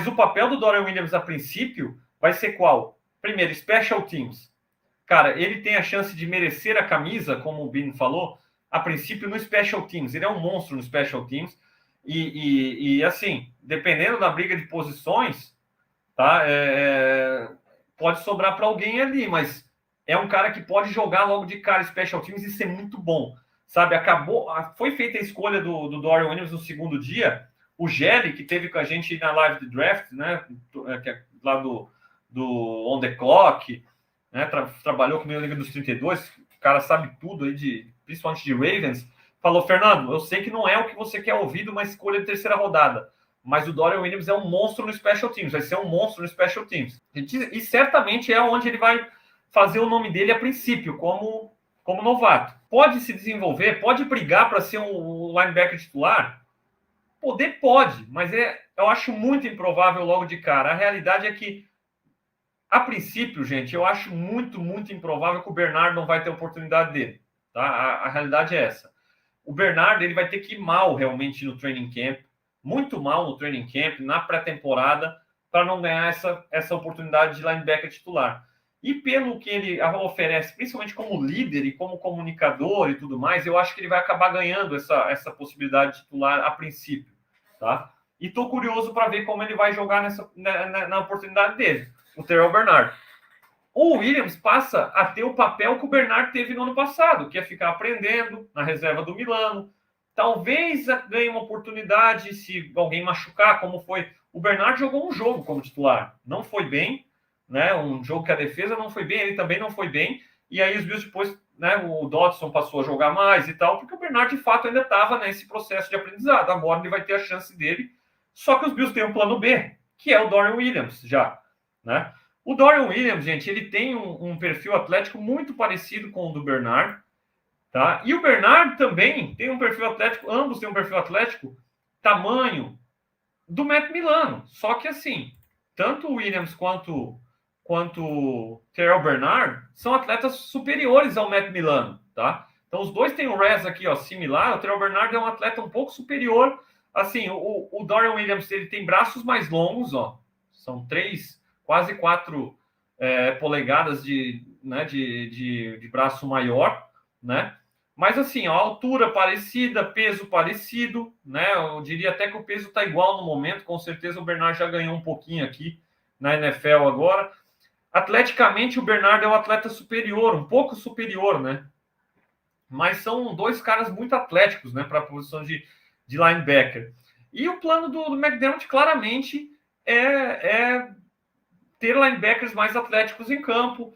o papel do Dorian Williams, a princípio, vai ser qual? Primeiro, Special Teams. Cara, ele tem a chance de merecer a camisa, como o Bino falou, a princípio no Special Teams. Ele é um monstro no Special Teams. E assim, dependendo da briga de posições, tá? Pode sobrar para alguém ali, mas é um cara que pode jogar logo de cara Special Teams e ser muito bom. Sabe, foi feita a escolha do Dorian Williams no segundo dia. O Gelli, que teve com a gente na live de draft, né? Que é lá do On The Clock, né? Trabalhou comigo na Liga dos 32, o cara sabe tudo aí, principalmente de Ravens. Falou, Fernando, eu sei que não é o que você quer ouvir de uma escolha de terceira rodada, mas o Dorian Williams é um monstro no Special Teams, vai ser um monstro no Special Teams. E certamente é onde ele vai fazer o nome dele a princípio, como novato. Pode se desenvolver, pode brigar para ser um linebacker titular? Poder pode, mas eu acho muito improvável logo de cara. A realidade é que, a princípio, gente, eu acho muito, muito improvável que o Bernard não vai ter oportunidade dele. Tá? A realidade é essa. O Bernard ele vai ter que ir mal realmente no training camp, muito mal no training camp, na pré-temporada, para não ganhar essa oportunidade de linebacker titular. E pelo que ele oferece, principalmente como líder e como comunicador e tudo mais, eu acho que ele vai acabar ganhando essa possibilidade de titular a princípio. Tá? E estou curioso para ver como ele vai jogar na oportunidade dele, o Terrell Bernard. O Williams passa a ter o papel que o Bernard teve no ano passado, que é ficar aprendendo na reserva do Milano. Talvez ganhe uma oportunidade se alguém machucar, como foi. O Bernard jogou um jogo como titular, não foi bem, né? Um jogo que a defesa não foi bem, ele também não foi bem. E aí os Bills depois, né? O Dodson passou a jogar mais e tal, porque o Bernard de fato ainda estava nesse processo de aprendizado. Agora ele vai ter a chance dele. Só que os Bills têm um plano B, que é o Dorian Williams já, né? O Dorian Williams, gente, ele tem um perfil atlético muito parecido com o do Bernard, tá? E o Bernard também tem um perfil atlético, ambos têm um perfil atlético, tamanho do Matt Milano. Só que assim, tanto o Williams quanto o Terrell Bernard são atletas superiores ao Matt Milano, tá? Então os dois têm um res aqui, ó, similar. O Terrell Bernard é um atleta um pouco superior. Assim, o Dorian Williams, ele tem braços mais longos, ó. São quase 4 polegadas de braço maior, né? Mas assim, a altura parecida, peso parecido, né? Eu diria até que o peso está igual no momento. Com certeza o Bernard já ganhou um pouquinho aqui na NFL agora. Atleticamente, o Bernard é um atleta superior, um pouco superior, né? Mas são dois caras muito atléticos, né? Para a posição de linebacker. E o plano do McDermott claramente é ter linebackers mais atléticos em campo,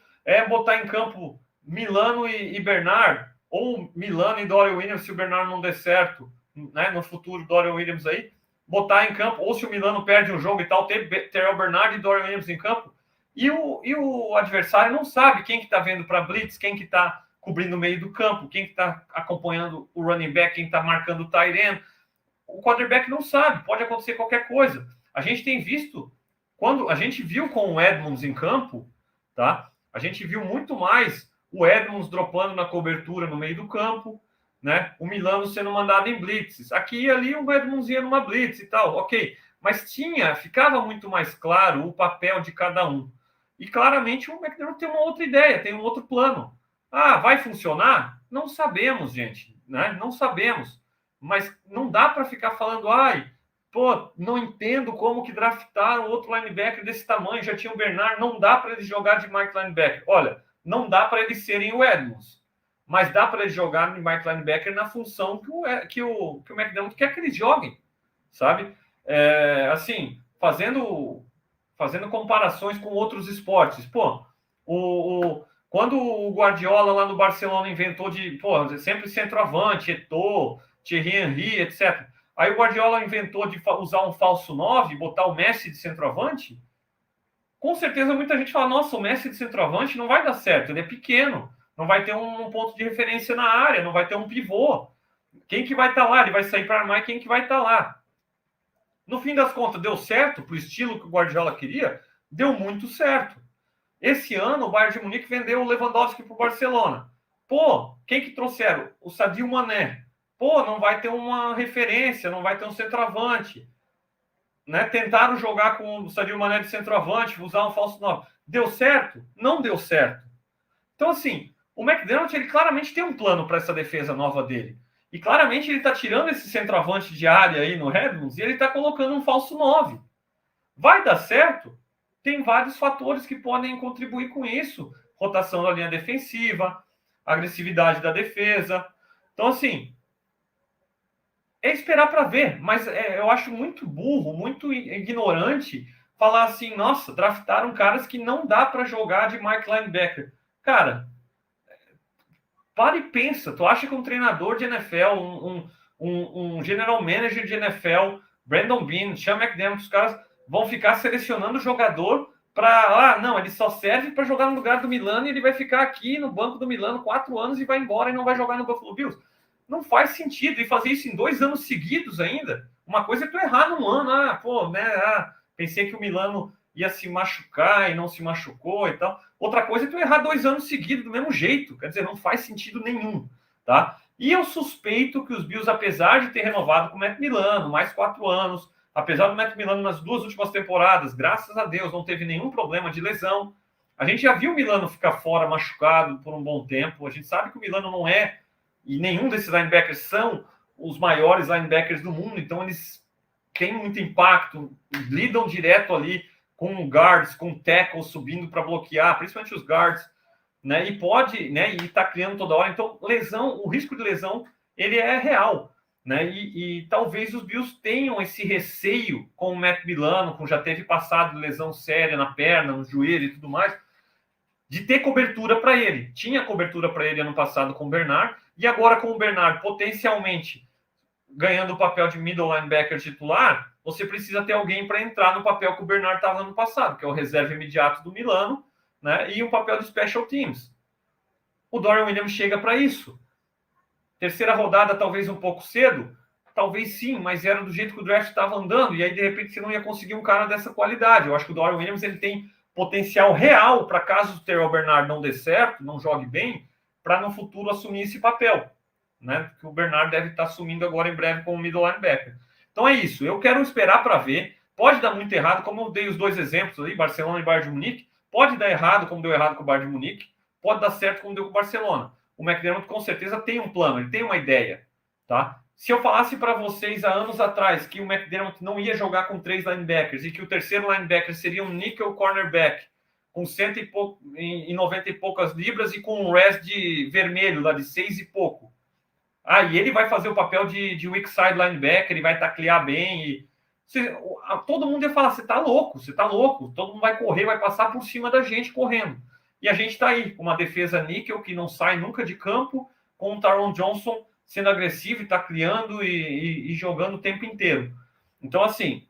botar em campo Milano e Bernard, ou Milano e Dorian Williams, se o Bernard não der certo, né, no futuro Dorian Williams aí, botar em campo, ou se o Milano perde um jogo e tal, ter Terrell Bernard e Dorian Williams em campo, e o adversário não sabe quem que está vendo para blitz, quem que está cobrindo o meio do campo, quem que está acompanhando o running back, quem está marcando o tight end. O quarterback não sabe, pode acontecer qualquer coisa. A gente tem visto, quando a gente viu com o Edmonds em campo, tá? A gente viu muito mais o Edmonds dropando na cobertura no meio do campo, né? O Milano sendo mandado em blitzes. Aqui e ali o Edmonds ia numa blitz e tal, ok. Mas ficava muito mais claro o papel de cada um. E claramente o McDermott tem uma outra ideia, tem um outro plano. Ah, vai funcionar? Não sabemos, gente, né? Não sabemos. Mas não dá para ficar falando, não entendo como que draftaram outro linebacker desse tamanho, já tinha o Bernard, não dá para ele jogar de Mike linebacker. Olha, não dá para eles serem o Edmonds, mas dá para eles jogar de Mike linebacker na função que o McDermott quer que eles joguem, sabe? Assim, fazendo comparações com outros esportes. Quando o Guardiola lá no Barcelona inventou sempre centroavante, Eto'o, Thierry Henry, etc. Aí o Guardiola inventou de usar um falso 9, botar o Messi de centroavante. Com certeza muita gente fala, nossa, o Messi de centroavante não vai dar certo, ele é pequeno, não vai ter um ponto de referência na área, não vai ter um pivô. Quem que vai estar lá? Ele vai sair para armar e quem que vai estar lá? No fim das contas, deu certo para o estilo que o Guardiola queria? Deu muito certo. Esse ano, o Bayern de Munique vendeu o Lewandowski para o Barcelona. Quem que trouxeram? O Sadio Mané. Não vai ter uma referência, não vai ter um centroavante. né? Tentaram jogar com o Sadio Mané de centroavante, usar um falso 9. Deu certo? Não deu certo. Então, assim, o McDermott, ele claramente tem um plano para essa defesa nova dele. E claramente ele está tirando esse centroavante de área aí no Redmonds e ele está colocando um falso 9. Vai dar certo? Tem vários fatores que podem contribuir com isso. Rotação da linha defensiva, agressividade da defesa. Então, assim, é esperar para ver. Mas eu acho muito burro, muito ignorante falar assim, nossa, draftaram caras que não dá para jogar de Mike Linebacker. Cara, para e pensa. Tu acha que um treinador de NFL, um general manager de NFL, Brandon Beane, Sean McDermott, os caras vão ficar selecionando o jogador para... não, ele só serve para jogar no lugar do Milano e ele vai ficar aqui no banco do Milano 4 anos e vai embora e não vai jogar no Buffalo Bills. Não faz sentido. E fazer isso em 2 anos seguidos ainda. Uma coisa é tu errar num ano. Pensei que o Milano ia se machucar e não se machucou e tal. Outra coisa é tu errar 2 anos seguidos do mesmo jeito. Quer dizer, não faz sentido nenhum, tá? E eu suspeito que os Bills, apesar de ter renovado com o Matt Milano, mais 4 anos, apesar do Matt Milano nas 2 últimas temporadas, graças a Deus, não teve nenhum problema de lesão. A gente já viu o Milano ficar fora, machucado por um bom tempo. A gente sabe que o Milano não é, e nenhum desses linebackers são os maiores linebackers do mundo, então eles têm muito impacto, lidam direto ali com guards, com tackles subindo para bloquear, principalmente os guards, né? E pode, né? E está criando toda hora. Então, lesão, o risco de lesão, ele é real, né? E talvez os Bills tenham esse receio com o Matt Milano, com já teve passado lesão séria na perna, no joelho e tudo mais, de ter cobertura para ele. Tinha cobertura para ele ano passado com o Bernard, e agora com o Bernard potencialmente ganhando o papel de middle linebacker titular, você precisa ter alguém para entrar no papel que o Bernard estava no ano passado, que é o reserva imediato do Milano, né? E um papel de special teams. O Dorian Williams chega para isso. Terceira rodada, talvez um pouco cedo, talvez sim, mas era do jeito que o draft estava andando, e aí de repente você não ia conseguir um cara dessa qualidade. Eu acho que o Dorian Williams ele tem potencial real para caso o Terrell Bernard não dê certo, não jogue bem, para no futuro assumir esse papel, né? Que o Bernard deve estar assumindo agora em breve como middle linebacker. Então é isso, eu quero esperar para ver. Pode dar muito errado, como eu dei os 2 exemplos ali, Barcelona e Bayern de Munique. Pode dar errado, como deu errado com o Bayern de Munique. Pode dar certo, como deu com o Barcelona. O McDermott com certeza tem um plano, ele tem uma ideia, tá? Se eu falasse para vocês há anos atrás que o McDermott não ia jogar com 3 linebackers e que o terceiro linebacker seria um nickel cornerback com 190 e poucas libras e com um res de vermelho lá de 6 e pouco. E ele vai fazer o papel de weak side linebacker, ele vai taclear bem. Todo mundo ia falar, você tá louco, todo mundo vai correr, vai passar por cima da gente correndo. E a gente está aí, com uma defesa níquel que não sai nunca de campo, com o Taron Johnson sendo agressivo e tacleando e jogando o tempo inteiro. Então, assim,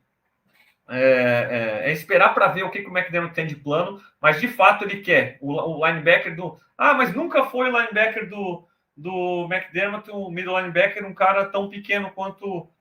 é esperar para ver o que o McDermott tem de plano, mas de fato ele quer o linebacker do... mas nunca foi o linebacker do McDermott, o middle linebacker, um cara tão pequeno quanto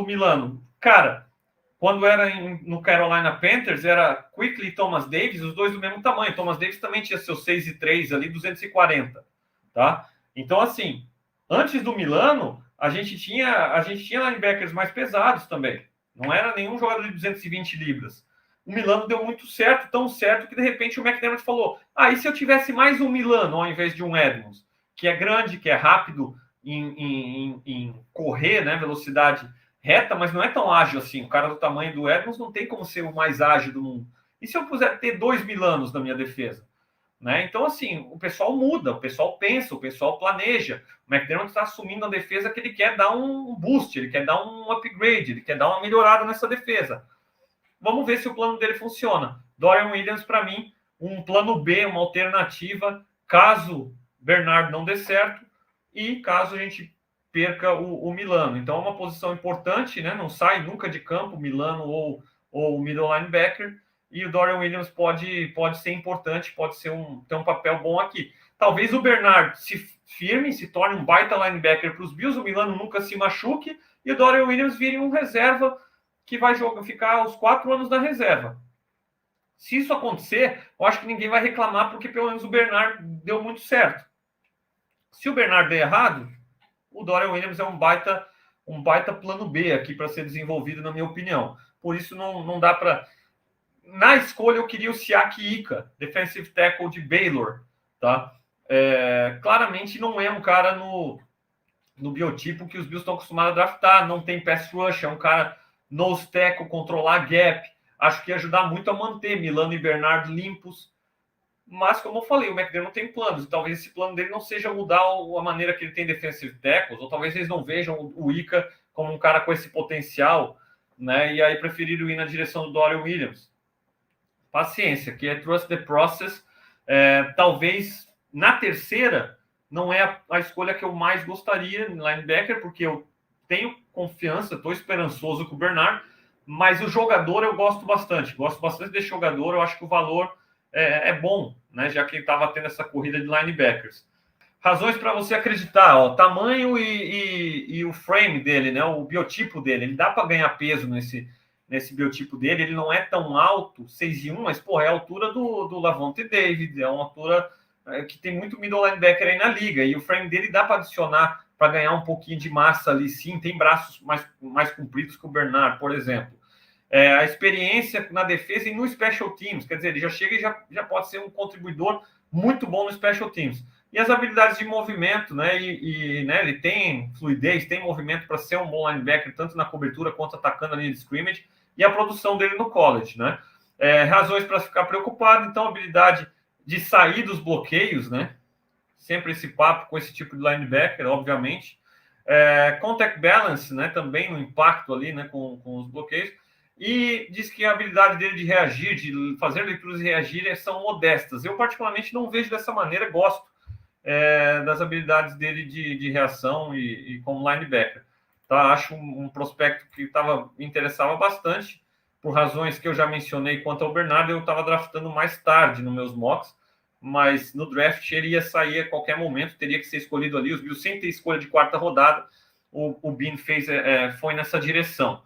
o Milano. Cara, quando era no Carolina Panthers, era Quickly e Thomas Davis, os dois do mesmo tamanho. Thomas Davis também tinha seus 6'3" ali, 240, tá? Então, assim, antes do Milano, a gente tinha linebackers mais pesados também. Não era nenhum jogador de 220 libras. O Milano deu muito certo, tão certo que de repente o McDermott falou: e se eu tivesse mais um Milano ao invés de um Edmonds, que é grande, que é rápido em correr, né, velocidade reta, mas não é tão ágil assim. O cara do tamanho do Edmonds não tem como ser o mais ágil do mundo. E se eu puser ter 2 Milanos na minha defesa? Né? Então, assim, o pessoal muda, o pessoal pensa, o pessoal planeja. O McDermott está assumindo a defesa que ele quer dar um boost, ele quer dar um upgrade, ele quer dar uma melhorada nessa defesa. Vamos ver se o plano dele funciona. Dorian Williams, para mim, um plano B, uma alternativa, caso Bernard não dê certo e caso a gente perca o Milano. Então, é uma posição importante, né? Não sai nunca de campo, Milano ou o middle linebacker, e o Dorian Williams pode ser importante, pode ser ter um papel bom aqui. Talvez o Bernard se firme, se torne um baita linebacker para os Bills, o Milano nunca se machuque, e o Dorian Williams vire um reserva que vai ficar os 4 anos na reserva. Se isso acontecer, eu acho que ninguém vai reclamar, porque pelo menos o Bernard deu muito certo. Se o Bernard der errado, o Dorian Williams é um baita um baita plano B aqui para ser desenvolvido, na minha opinião. Por isso, não dá para... Na escolha, eu queria o Siaki Ika, defensive tackle de Baylor, tá? Claramente não é um cara no biotipo que os Bills estão acostumados a draftar, não tem pass rush, é um cara nose tackle, controlar gap, acho que ia ajudar muito a manter Milano e Bernard limpos, mas como eu falei, o McDermott tem planos, e talvez esse plano dele não seja mudar a maneira que ele tem defensive tackles, ou talvez eles não vejam o Ika como um cara com esse potencial, né, e aí preferiram ir na direção do Dorian Williams. Paciência, que é trust the process. Talvez na terceira não é a escolha que eu mais gostaria em linebacker, porque eu tenho confiança, estou esperançoso com o Bernard, mas o jogador eu gosto bastante desse jogador, eu acho que o valor é bom, né, já que ele estava tendo essa corrida de linebackers. Razões para você acreditar, ó, tamanho e o frame dele, né, o biotipo dele, ele dá para ganhar peso nesse biotipo dele, ele não é tão alto, 6'1", mas, porra, é a altura do Lavonte David, é uma altura que tem muito middle linebacker aí na liga, e o frame dele dá para adicionar, para ganhar um pouquinho de massa ali, sim, tem braços mais compridos que o Bernard, por exemplo. A experiência na defesa e no special teams, quer dizer, ele já chega e já pode ser um contribuidor muito bom no special teams. E as habilidades de movimento, né? Né, ele tem fluidez, tem movimento para ser um bom linebacker, tanto na cobertura quanto atacando a linha de scrimmage, e a produção dele no college, né? Razões para ficar preocupado, então, habilidade de sair dos bloqueios, né? Sempre esse papo com esse tipo de linebacker, obviamente. Contact balance, né? Também no impacto ali, né? Com os bloqueios. E diz que a habilidade dele de reagir, de fazer leituras e reagir, são modestas. Eu, particularmente, não vejo dessa maneira, gosto das habilidades dele de reação e como linebacker. Tá? Acho um prospecto que me interessava bastante, por razões que eu já mencionei quanto ao Bernardo, eu estava draftando mais tarde nos meus mocks, mas no draft ele ia sair a qualquer momento, teria que ser escolhido ali, os Bills sem ter escolha de quarta rodada, o Bean foi nessa direção.